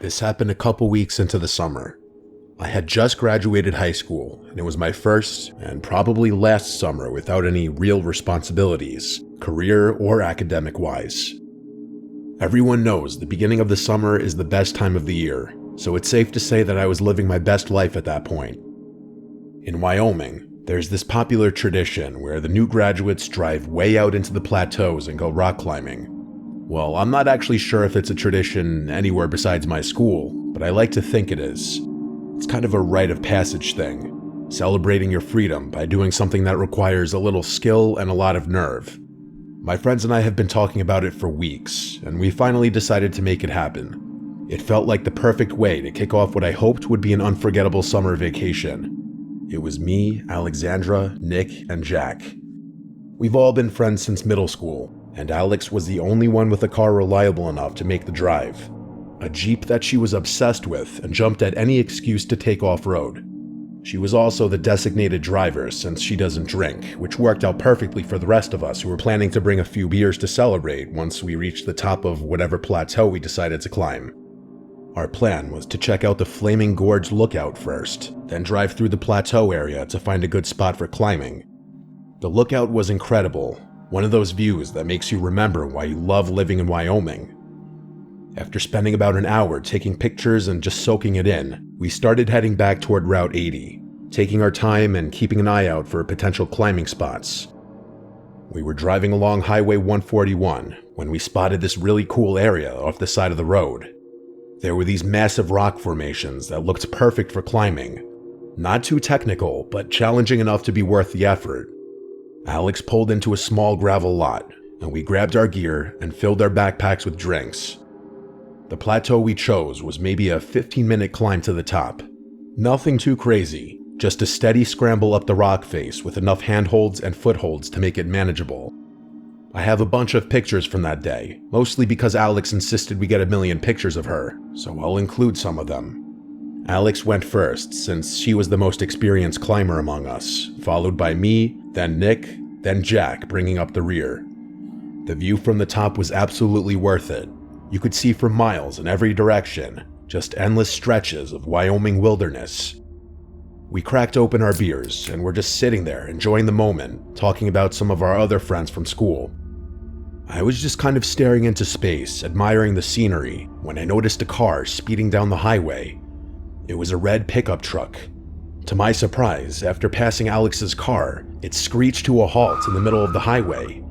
This happened a couple weeks into the summer. I had just graduated high school, and it was my first and probably last summer without any real responsibilities, career or academic-wise. Everyone knows the beginning of the summer is the best time of the year, so it's safe to say that I was living my best life at that point. In Wyoming, there's this popular tradition where the new graduates drive way out into the plateaus and go rock climbing. Well, I'm not actually sure if it's a tradition anywhere besides my school, but I like to think it is. It's kind of a rite of passage thing, celebrating your freedom by doing something that requires a little skill and a lot of nerve. My friends and I have been talking about it for weeks, and we finally decided to make it happen. It felt like the perfect way to kick off what I hoped would be an unforgettable summer vacation. It was me, Alexandra, Nick, and Jack. We've all been friends since middle school, and Alex was the only one with a car reliable enough to make the drive. A Jeep that she was obsessed with and jumped at any excuse to take off-road. She was also the designated driver since she doesn't drink, which worked out perfectly for the rest of us who were planning to bring a few beers to celebrate once we reached the top of whatever plateau we decided to climb. Our plan was to check out the Flaming Gorge lookout first, then drive through the plateau area to find a good spot for climbing. The lookout was incredible. One of those views that makes you remember why you love living in Wyoming. After spending about an hour taking pictures and just soaking it in, we started heading back toward Route 80, taking our time and keeping an eye out for potential climbing spots. We were driving along Highway 141 when we spotted this really cool area off the side of the road. There were these massive rock formations that looked perfect for climbing. Not too technical, but challenging enough to be worth the effort. Alex pulled into a small gravel lot, and we grabbed our gear and filled our backpacks with drinks. The plateau we chose was maybe a 15-minute climb to the top. Nothing too crazy, just a steady scramble up the rock face with enough handholds and footholds to make it manageable. I have a bunch of pictures from that day, mostly because Alex insisted we get a million pictures of her, so I'll include some of them. Alex went first, since she was the most experienced climber among us, followed by me, then Nick, then Jack bringing up the rear. The view from the top was absolutely worth it. You could see for miles in every direction, just endless stretches of Wyoming wilderness. We cracked open our beers and were just sitting there enjoying the moment, talking about some of our other friends from school. I was just kind of staring into space, admiring the scenery, when I noticed a car speeding down the highway. It was a red pickup truck. To my surprise, after passing Alex's car, it screeched to a halt in the middle of the highway.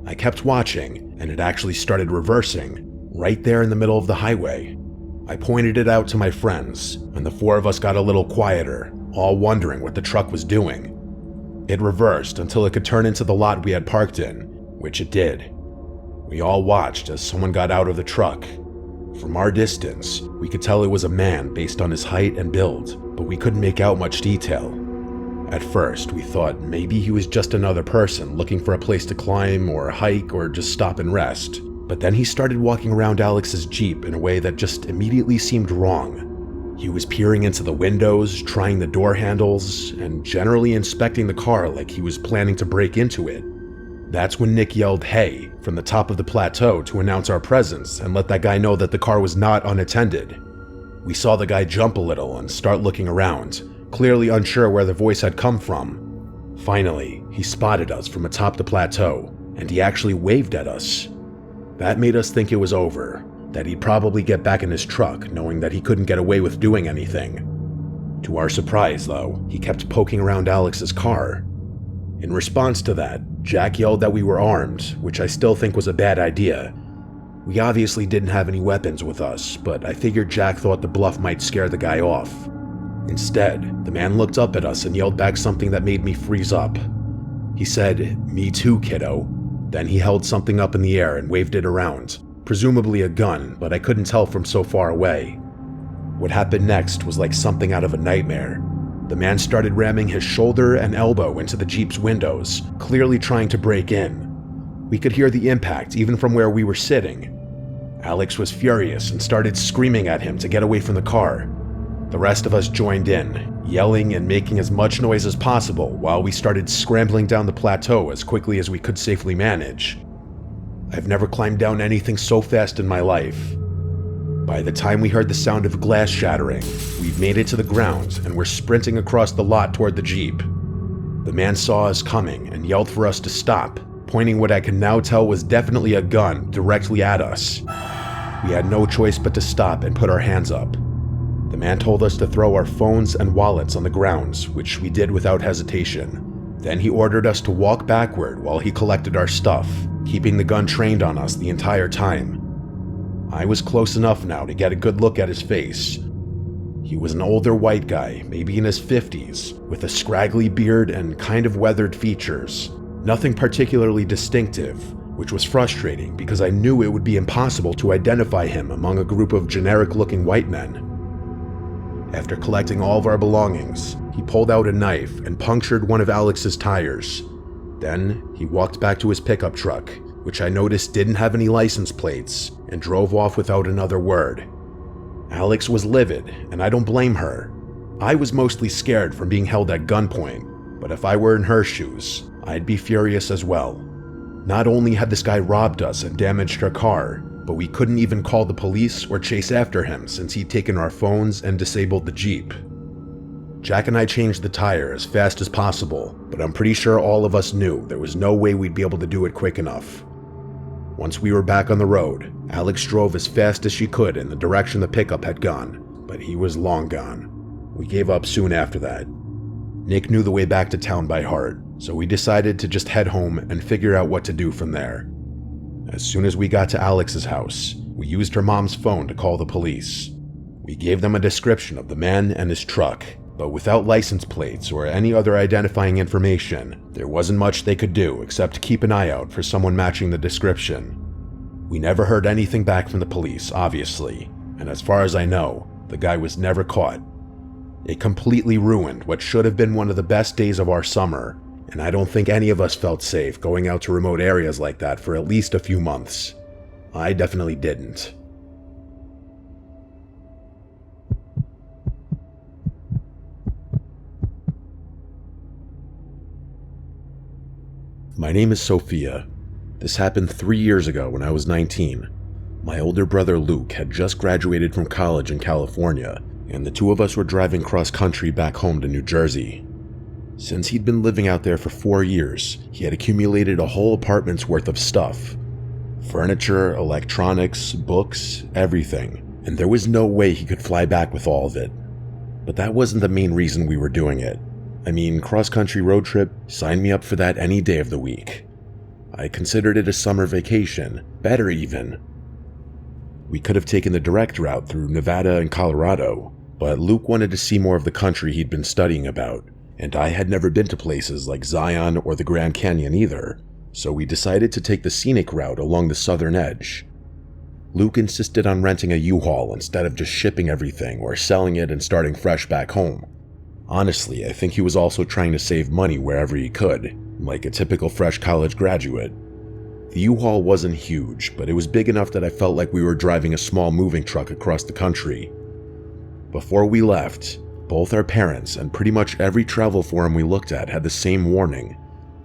I kept watching, and it actually started reversing, right there in the middle of the highway. I pointed it out to my friends, and the four of us got a little quieter, all wondering what the truck was doing. It reversed until it could turn into the lot we had parked in, which it did. We all watched as someone got out of the truck. From our distance, we could tell it was a man based on his height and build, but we couldn't make out much detail. At first, we thought maybe he was just another person looking for a place to climb or hike or just stop and rest. But then he started walking around Alex's Jeep in a way that just immediately seemed wrong. He was peering into the windows, trying the door handles, and generally inspecting the car like he was planning to break into it. That's when Nick yelled "Hey" from the top of the plateau to announce our presence and let that guy know that the car was not unattended. We saw the guy jump a little and start looking around, clearly unsure where the voice had come from. Finally, he spotted us from atop the plateau, and he actually waved at us. That made us think it was over, that he'd probably get back in his truck knowing that he couldn't get away with doing anything. To our surprise, though, he kept poking around Alex's car. In response to that, Jack yelled that we were armed, which I still think was a bad idea. We obviously didn't have any weapons with us, but I figured Jack thought the bluff might scare the guy off. Instead, the man looked up at us and yelled back something that made me freeze up. He said, "Me too, kiddo." Then he held something up in the air and waved it around, presumably a gun, but I couldn't tell from so far away. What happened next was like something out of a nightmare. The man started ramming his shoulder and elbow into the Jeep's windows, clearly trying to break in. We could hear the impact even from where we were sitting. Alex was furious and started screaming at him to get away from the car. The rest of us joined in, yelling and making as much noise as possible while we started scrambling down the plateau as quickly as we could safely manage. I've never climbed down anything so fast in my life. By the time we heard the sound of glass shattering, we'd made it to the ground and were sprinting across the lot toward the Jeep. The man saw us coming and yelled for us to stop, pointing what I can now tell was definitely a gun directly at us. We had no choice but to stop and put our hands up. The man told us to throw our phones and wallets on the grounds, which we did without hesitation. Then he ordered us to walk backward while he collected our stuff, keeping the gun trained on us the entire time. I was close enough now to get a good look at his face. He was an older white guy, maybe in his 50s, with a scraggly beard and kind of weathered features. Nothing particularly distinctive, which was frustrating because I knew it would be impossible to identify him among a group of generic-looking white men. After collecting all of our belongings, he pulled out a knife and punctured one of Alex's tires. Then he walked back to his pickup truck, which I noticed didn't have any license plates, and drove off without another word. Alex was livid, and I don't blame her. I was mostly scared from being held at gunpoint, but if I were in her shoes, I'd be furious as well. Not only had this guy robbed us and damaged our car, but we couldn't even call the police or chase after him since he'd taken our phones and disabled the Jeep. Jack and I changed the tire as fast as possible, but I'm pretty sure all of us knew there was no way we'd be able to do it quick enough. Once we were back on the road, Alex drove as fast as she could in the direction the pickup had gone, but he was long gone. We gave up soon after that. Nick knew the way back to town by heart, so we decided to just head home and figure out what to do from there. As soon as we got to Alex's house, we used her mom's phone to call the police. We gave them a description of the man and his truck, but without license plates or any other identifying information, there wasn't much they could do except keep an eye out for someone matching the description. We never heard anything back from the police, obviously, and as far as I know, the guy was never caught. It completely ruined what should have been one of the best days of our summer, and I don't think any of us felt safe going out to remote areas like that for at least a few months. I definitely didn't. My name is Sophia. This happened 3 years ago when I was 19. My older brother Luke had just graduated from college in California, and the two of us were driving cross-country back home to New Jersey. Since he'd been living out there for 4 years, he had accumulated a whole apartment's worth of stuff. Furniture, electronics, books, everything, and there was no way he could fly back with all of it. But that wasn't the main reason we were doing it. I mean, cross-country road trip, sign me up for that any day of the week. I considered it a summer vacation, better even. We could have taken the direct route through Nevada and Colorado, but Luke wanted to see more of the country he'd been studying about, and I had never been to places like Zion or the Grand Canyon either, so we decided to take the scenic route along the southern edge. Luke insisted on renting a U-Haul instead of just shipping everything or selling it and starting fresh back home. Honestly, I think he was also trying to save money wherever he could, like a typical fresh college graduate. The U-Haul wasn't huge, but it was big enough that I felt like we were driving a small moving truck across the country. Before we left, both our parents and pretty much every travel forum we looked at had the same warning: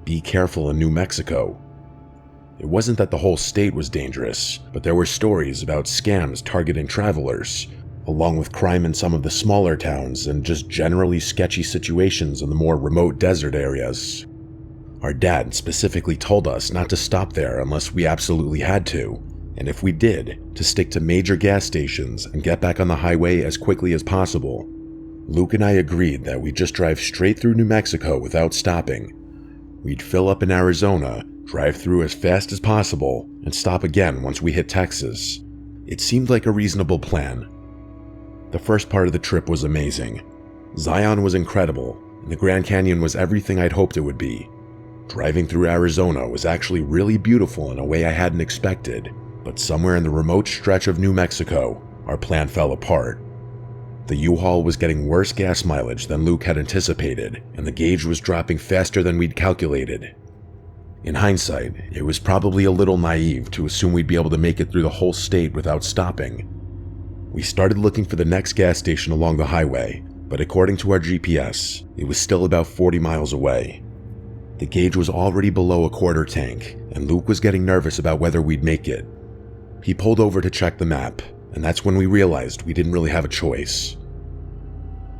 be careful in New Mexico. It wasn't that the whole state was dangerous, but there were stories about scams targeting travelers, along with crime in some of the smaller towns and just generally sketchy situations in the more remote desert areas. Our dad specifically told us not to stop there unless we absolutely had to, and if we did, to stick to major gas stations and get back on the highway as quickly as possible. Luke and I agreed that we'd just drive straight through New Mexico without stopping. We'd fill up in Arizona, drive through as fast as possible, and stop again once we hit Texas. It seemed like a reasonable plan. The first part of the trip was amazing. Zion was incredible, and the Grand Canyon was everything I'd hoped it would be. Driving through Arizona was actually really beautiful in a way I hadn't expected, but somewhere in the remote stretch of New Mexico, our plan fell apart. The U-Haul was getting worse gas mileage than Luke had anticipated, and the gauge was dropping faster than we'd calculated. In hindsight, it was probably a little naive to assume we'd be able to make it through the whole state without stopping. We started looking for the next gas station along the highway, but according to our GPS, it was still about 40 miles away. The gauge was already below a quarter tank, and Luke was getting nervous about whether we'd make it. He pulled over to check the map, and that's when we realized we didn't really have a choice.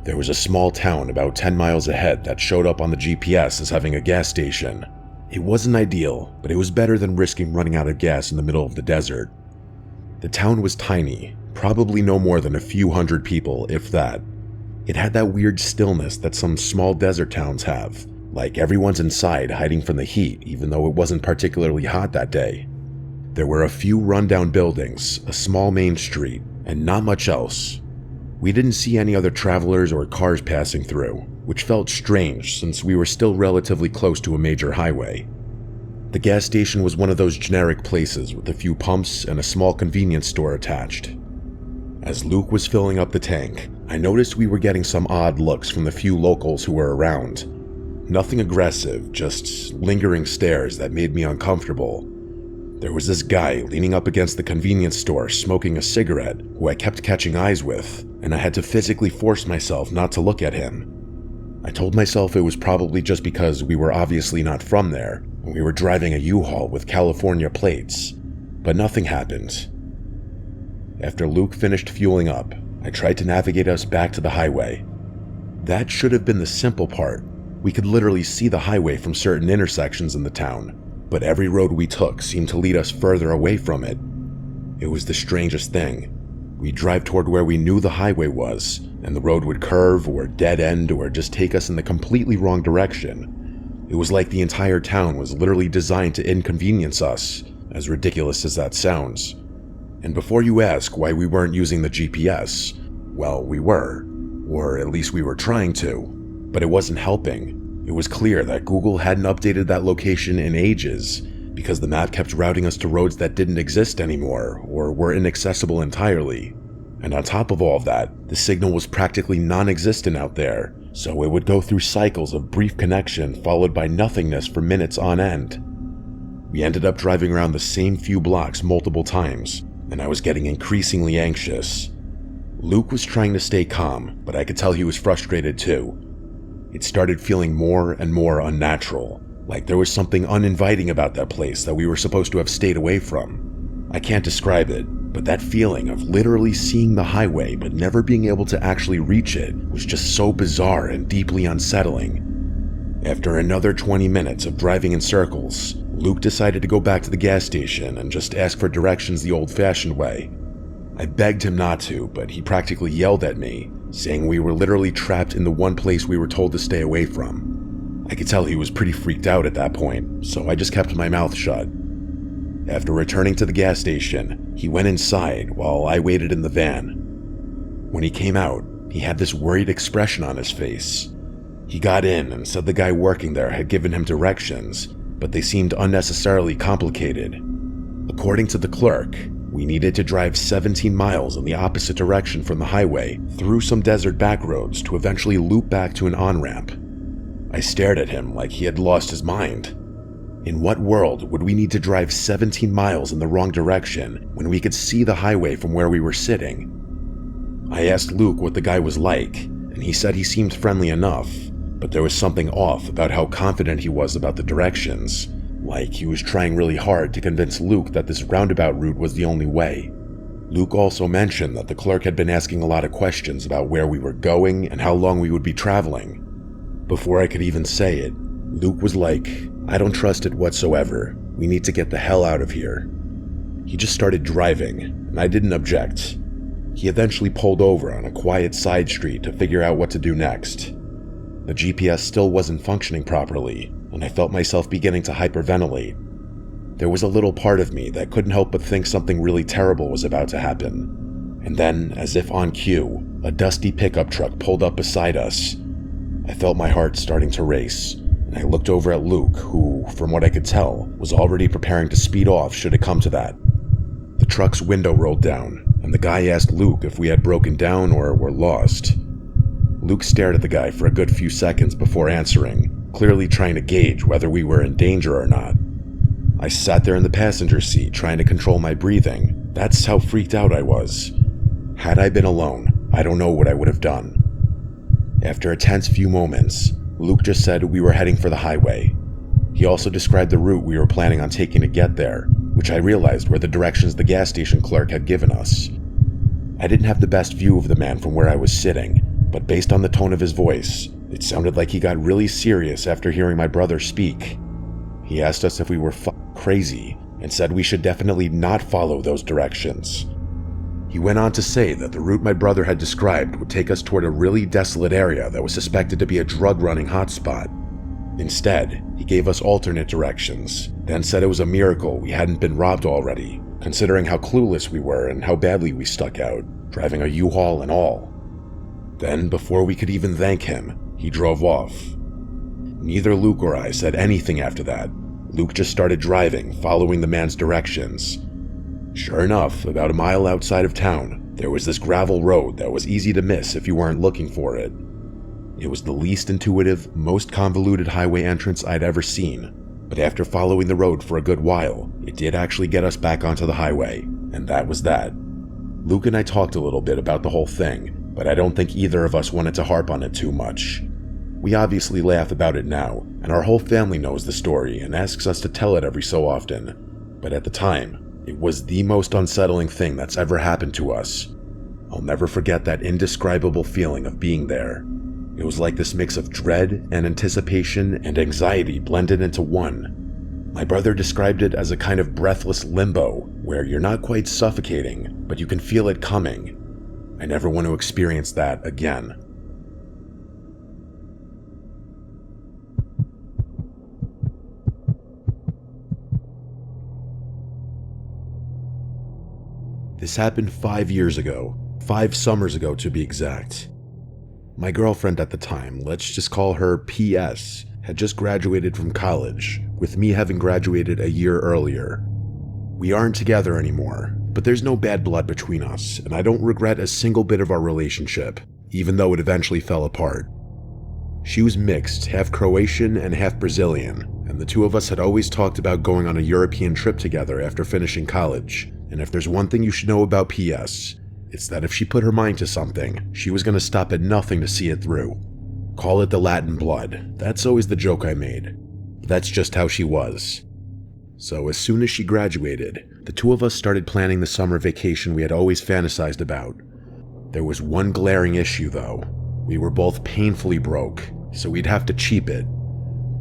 There was a small town about 10 miles ahead that showed up on the GPS as having a gas station. It wasn't ideal, but it was better than risking running out of gas in the middle of the desert. The town was tiny, probably no more than a few hundred people, if that. It had that weird stillness that some small desert towns have, like everyone's inside hiding from the heat even though it wasn't particularly hot that day. There were a few rundown buildings, a small main street, and not much else. We didn't see any other travelers or cars passing through, which felt strange since we were still relatively close to a major highway. The gas station was one of those generic places with a few pumps and a small convenience store attached. As Luke was filling up the tank, I noticed we were getting some odd looks from the few locals who were around. Nothing aggressive, just lingering stares that made me uncomfortable. There was this guy leaning up against the convenience store smoking a cigarette who I kept catching eyes with, and I had to physically force myself not to look at him. I told myself it was probably just because we were obviously not from there, and we were driving a U-Haul with California plates, but nothing happened. After Luke finished fueling up, I tried to navigate us back to the highway. That should have been the simple part. We could literally see the highway from certain intersections in the town, but every road we took seemed to lead us further away from it. It was the strangest thing. We'd drive toward where we knew the highway was, and the road would curve or dead end or just take us in the completely wrong direction. It was like the entire town was literally designed to inconvenience us, as ridiculous as that sounds. And before you ask why we weren't using the GPS, well, we were. Or at least we were trying to. But it wasn't helping. It was clear that Google hadn't updated that location in ages, because the map kept routing us to roads that didn't exist anymore, or were inaccessible entirely. And on top of all of that, the signal was practically non-existent out there, so it would go through cycles of brief connection followed by nothingness for minutes on end. We ended up driving around the same few blocks multiple times, and I was getting increasingly anxious. Luke was trying to stay calm, but I could tell he was frustrated too. It started feeling more and more unnatural, like there was something uninviting about that place that we were supposed to have stayed away from. I can't describe it, but that feeling of literally seeing the highway but never being able to actually reach it was just so bizarre and deeply unsettling. After another 20 minutes of driving in circles, Luke decided to go back to the gas station and just ask for directions the old-fashioned way. I begged him not to, but he practically yelled at me, saying we were literally trapped in the one place we were told to stay away from. I could tell he was pretty freaked out at that point, so I just kept my mouth shut. After returning to the gas station, he went inside while I waited in the van. When he came out, he had this worried expression on his face. He got in and said the guy working there had given him directions, but they seemed unnecessarily complicated. According to the clerk, we needed to drive 17 miles in the opposite direction from the highway through some desert back roads to eventually loop back to an on-ramp. I stared at him like he had lost his mind. In what world would we need to drive 17 miles in the wrong direction when we could see the highway from where we were sitting? I asked Luke what the guy was like, and he said he seemed friendly enough, but there was something off about how confident he was about the directions. Like he was trying really hard to convince Luke that this roundabout route was the only way. Luke also mentioned that the clerk had been asking a lot of questions about where we were going and how long we would be traveling. Before I could even say it, Luke was like, "I don't trust it whatsoever. We need to get the hell out of here." He just started driving, and I didn't object. He eventually pulled over on a quiet side street to figure out what to do next. The GPS still wasn't functioning properly, and I felt myself beginning to hyperventilate. There was a little part of me that couldn't help but think something really terrible was about to happen. And then, as if on cue, a dusty pickup truck pulled up beside us. I felt my heart starting to race, and I looked over at Luke, who, from what I could tell, was already preparing to speed off should it come to that. The truck's window rolled down, and the guy asked Luke if we had broken down or were lost. Luke stared at the guy for a good few seconds before answering, clearly trying to gauge whether we were in danger or not. I sat there in the passenger seat trying to control my breathing. That's how freaked out I was. Had I been alone, I don't know what I would have done. After a tense few moments, Luke just said we were heading for the highway. He also described the route we were planning on taking to get there, which I realized were the directions the gas station clerk had given us. I didn't have the best view of the man from where I was sitting, but based on the tone of his voice, it sounded like he got really serious after hearing my brother speak. He asked us if we were crazy and said we should definitely not follow those directions. He went on to say that the route my brother had described would take us toward a really desolate area that was suspected to be a drug-running hotspot. Instead, he gave us alternate directions, then said it was a miracle we hadn't been robbed already, considering how clueless we were and how badly we stuck out, driving a U-Haul and all. Then, before we could even thank him, he drove off. Neither Luke or I said anything after that. Luke just started driving, following the man's directions. Sure enough, about a mile outside of town, there was this gravel road that was easy to miss if you weren't looking for it. It was the least intuitive, most convoluted highway entrance I'd ever seen, but after following the road for a good while, it did actually get us back onto the highway, and that was that. Luke and I talked a little bit about the whole thing, but I don't think either of us wanted to harp on it too much. We obviously laugh about it now, and our whole family knows the story and asks us to tell it every so often, but at the time, it was the most unsettling thing that's ever happened to us. I'll never forget that indescribable feeling of being there. It was like this mix of dread and anticipation and anxiety blended into one. My brother described it as a kind of breathless limbo, where you're not quite suffocating, but you can feel it coming. I never want to experience that again. This happened 5 years ago, 5 summers ago to be exact. My girlfriend at the time, let's just call her PS, had just graduated from college, with me having graduated a year earlier. We aren't together anymore, but there's no bad blood between us, and I don't regret a single bit of our relationship, even though it eventually fell apart. She was mixed, half Croatian and half Brazilian, and the two of us had always talked about going on a European trip together after finishing college. And if there's one thing you should know about PS, it's that if she put her mind to something, she was going to stop at nothing to see it through. Call it the Latin blood. That's always the joke I made. That's just how she was. So as soon as she graduated, the two of us started planning the summer vacation we had always fantasized about. There was one glaring issue though. We were both painfully broke, so we'd have to cheap it.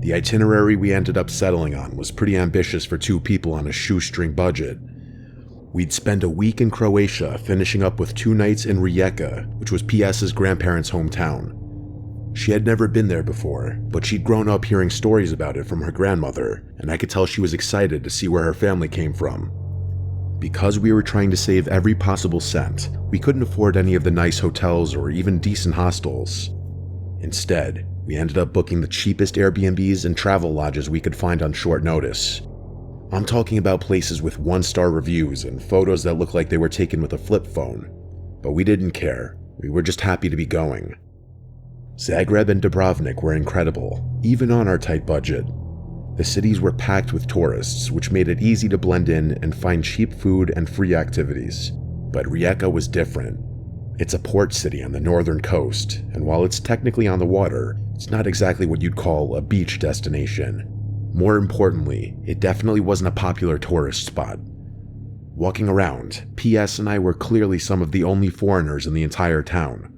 The itinerary we ended up settling on was pretty ambitious for 2 people on a shoestring budget. We'd spend a week in Croatia, finishing up with 2 nights in Rijeka, which was PS's grandparents' hometown. She had never been there before, but she'd grown up hearing stories about it from her grandmother, and I could tell she was excited to see where her family came from. Because we were trying to save every possible cent, we couldn't afford any of the nice hotels or even decent hostels. Instead, we ended up booking the cheapest Airbnbs and travel lodges we could find on short notice. I'm talking about places with 1-star reviews and photos that looked like they were taken with a flip phone. But we didn't care. We were just happy to be going. Zagreb and Dubrovnik were incredible, even on our tight budget. The cities were packed with tourists, which made it easy to blend in and find cheap food and free activities. But Rijeka was different. It's a port city on the northern coast, and while it's technically on the water, it's not exactly what you'd call a beach destination. More importantly, it definitely wasn't a popular tourist spot. Walking around, PS and I were clearly some of the only foreigners in the entire town.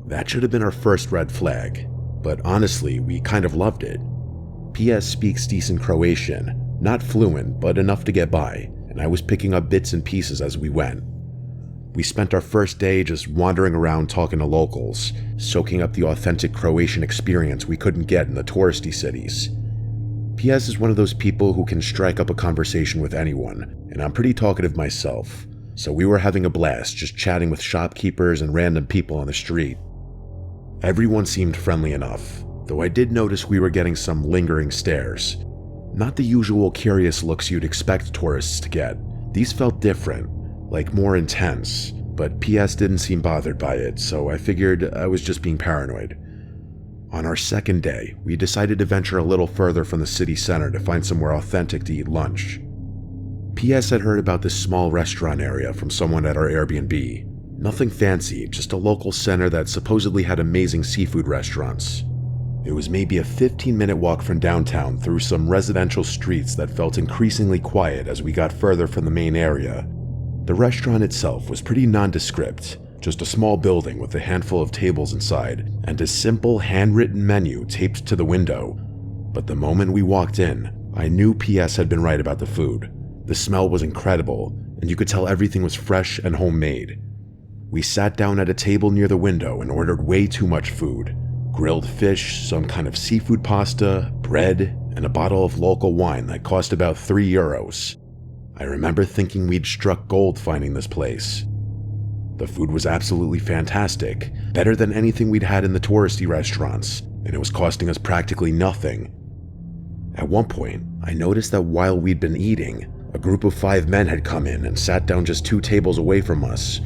That should have been our first red flag, but honestly, we kind of loved it. PS speaks decent Croatian, not fluent, but enough to get by, and I was picking up bits and pieces as we went. We spent our first day just wandering around talking to locals, soaking up the authentic Croatian experience we couldn't get in the touristy cities. PS is one of those people who can strike up a conversation with anyone, and I'm pretty talkative myself, so we were having a blast just chatting with shopkeepers and random people on the street. Everyone seemed friendly enough, though I did notice we were getting some lingering stares. Not the usual curious looks you'd expect tourists to get. These felt different, like more intense, but PS didn't seem bothered by it, so I figured I was just being paranoid. On our second day, we decided to venture a little further from the city center to find somewhere authentic to eat lunch. PS had heard about this small restaurant area from someone at our Airbnb. Nothing fancy, just a local center that supposedly had amazing seafood restaurants. It was maybe a 15-minute walk from downtown through some residential streets that felt increasingly quiet as we got further from the main area. The restaurant itself was pretty nondescript, just a small building with a handful of tables inside and a simple handwritten menu taped to the window. But the moment we walked in, I knew PS had been right about the food. The smell was incredible, and you could tell everything was fresh and homemade. We sat down at a table near the window and ordered way too much food. Grilled fish, some kind of seafood pasta, bread, and a bottle of local wine that cost about €3. I remember thinking we'd struck gold finding this place. The food was absolutely fantastic, better than anything we'd had in the touristy restaurants, and it was costing us practically nothing. At one point, I noticed that while we'd been eating, a group of 5 men had come in and sat down just 2 tables away from us.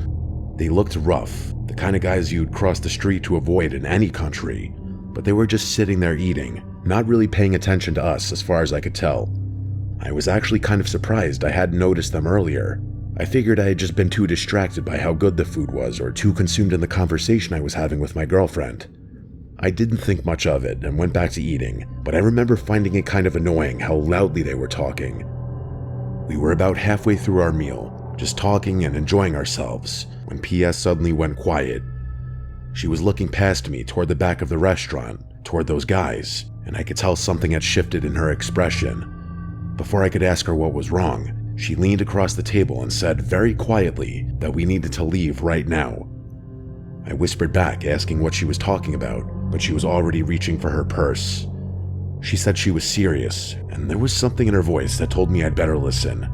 They looked rough, the kind of guys you'd cross the street to avoid in any country, but they were just sitting there eating, not really paying attention to us as far as I could tell. I was actually kind of surprised I hadn't noticed them earlier. I figured I had just been too distracted by how good the food was or too consumed in the conversation I was having with my girlfriend. I didn't think much of it and went back to eating, but I remember finding it kind of annoying how loudly they were talking. We were about halfway through our meal, just talking and enjoying ourselves, when PS suddenly went quiet. She was looking past me toward the back of the restaurant, toward those guys, and I could tell something had shifted in her expression. Before I could ask her what was wrong, she leaned across the table and said very quietly that we needed to leave right now. I whispered back, asking what she was talking about, but she was already reaching for her purse. She said she was serious, and there was something in her voice that told me I'd better listen.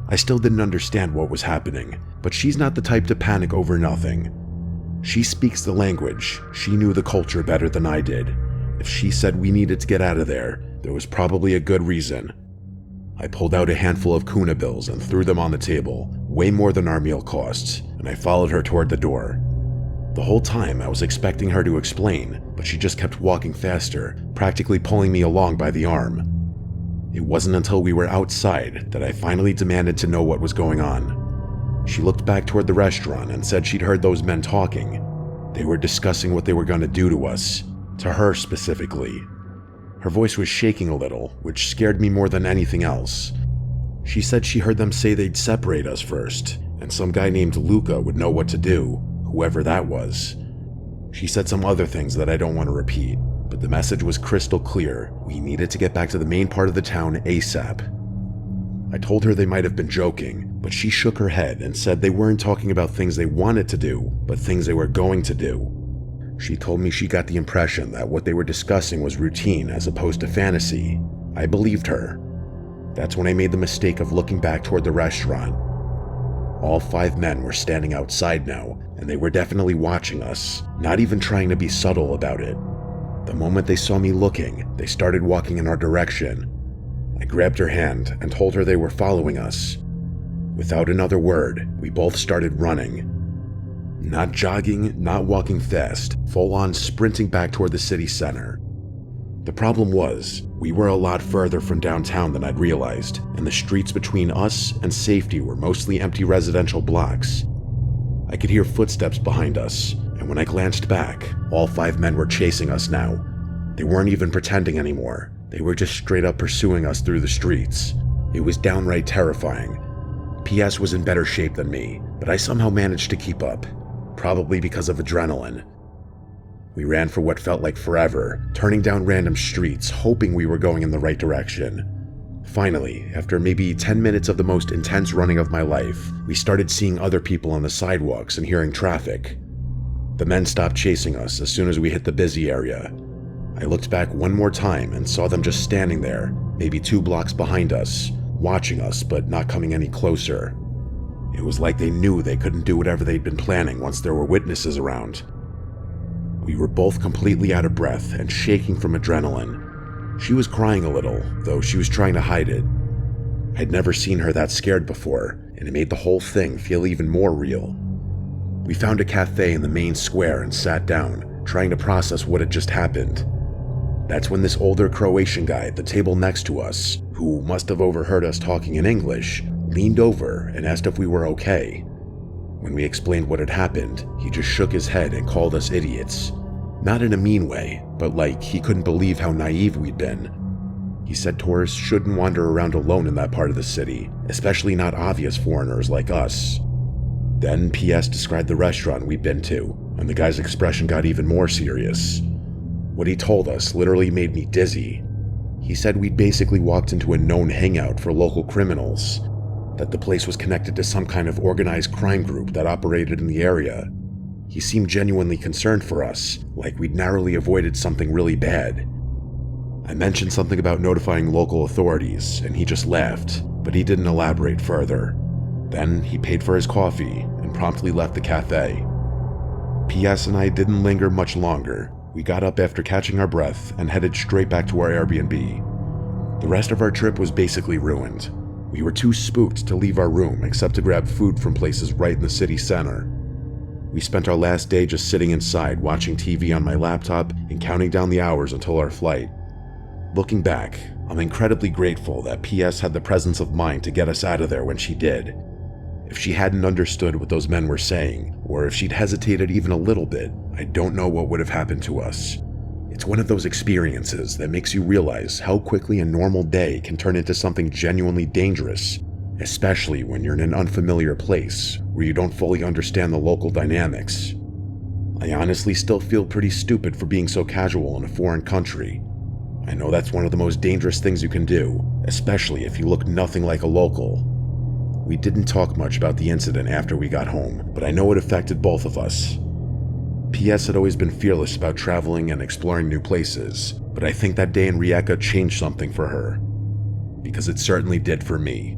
I still didn't understand what was happening, but she's not the type to panic over nothing. She speaks the language. She knew the culture better than I did. If she said we needed to get out of there was probably a good reason. I pulled out a handful of kuna bills and threw them on the table, way more than our meal costs, and I followed her toward the door. The whole time I was expecting her to explain, but she just kept walking faster, practically pulling me along by the arm. It wasn't until we were outside that I finally demanded to know what was going on. She looked back toward the restaurant and said she'd heard those men talking. They were discussing what they were going to do to us, to her specifically. Her voice was shaking a little, which scared me more than anything else. She said she heard them say they'd separate us first, and some guy named Luca would know what to do, whoever that was. She said some other things that I don't want to repeat, but the message was crystal clear. We needed to get back to the main part of the town ASAP. I told her they might have been joking, but she shook her head and said they weren't talking about things they wanted to do, but things they were going to do. She told me she got the impression that what they were discussing was routine as opposed to fantasy. I believed her. That's when I made the mistake of looking back toward the restaurant. All 5 men were standing outside now, and they were definitely watching us, not even trying to be subtle about it. The moment they saw me looking, they started walking in our direction. I grabbed her hand and told her they were following us. Without another word, we both started running. Not jogging, not walking fast, full-on sprinting back toward the city center. The problem was, we were a lot further from downtown than I'd realized, and the streets between us and safety were mostly empty residential blocks. I could hear footsteps behind us, and when I glanced back, all 5 men were chasing us now. They weren't even pretending anymore. They were just straight up pursuing us through the streets. It was downright terrifying. PS was in better shape than me, but I somehow managed to keep up. Probably because of adrenaline. We ran for what felt like forever, turning down random streets, hoping we were going in the right direction. Finally, after maybe 10 minutes of the most intense running of my life, we started seeing other people on the sidewalks and hearing traffic. The men stopped chasing us as soon as we hit the busy area. I looked back one more time and saw them just standing there, maybe 2 blocks behind us, watching us but not coming any closer. It was like they knew they couldn't do whatever they'd been planning once there were witnesses around. We were both completely out of breath and shaking from adrenaline. She was crying a little, though she was trying to hide it. I'd never seen her that scared before, and it made the whole thing feel even more real. We found a cafe in the main square and sat down, trying to process what had just happened. That's when this older Croatian guy at the table next to us, who must have overheard us talking in English, leaned over and asked if we were okay. When we explained what had happened, he just shook his head and called us idiots. Not in a mean way, but like he couldn't believe how naive we'd been. He said tourists shouldn't wander around alone in that part of the city, especially not obvious foreigners like us. Then PS described the restaurant we'd been to, and the guy's expression got even more serious. What he told us literally made me dizzy. He said we'd basically walked into a known hangout for local criminals, that the place was connected to some kind of organized crime group that operated in the area. He seemed genuinely concerned for us, like we'd narrowly avoided something really bad. I mentioned something about notifying local authorities, and he just laughed, but he didn't elaborate further. Then he paid for his coffee and promptly left the cafe. PS and I didn't linger much longer. We got up after catching our breath and headed straight back to our Airbnb. The rest of our trip was basically ruined. We were too spooked to leave our room except to grab food from places right in the city center. We spent our last day just sitting inside, watching TV on my laptop and counting down the hours until our flight. Looking back, I'm incredibly grateful that PS had the presence of mind to get us out of there when she did. If she hadn't understood what those men were saying, or if she'd hesitated even a little bit, I don't know what would have happened to us. It's one of those experiences that makes you realize how quickly a normal day can turn into something genuinely dangerous, especially when you're in an unfamiliar place where you don't fully understand the local dynamics. I honestly still feel pretty stupid for being so casual in a foreign country. I know that's one of the most dangerous things you can do, especially if you look nothing like a local. We didn't talk much about the incident after we got home, but I know it affected both of us. PS had always been fearless about traveling and exploring new places, but I think that day in Rijeka changed something for her. Because it certainly did for me.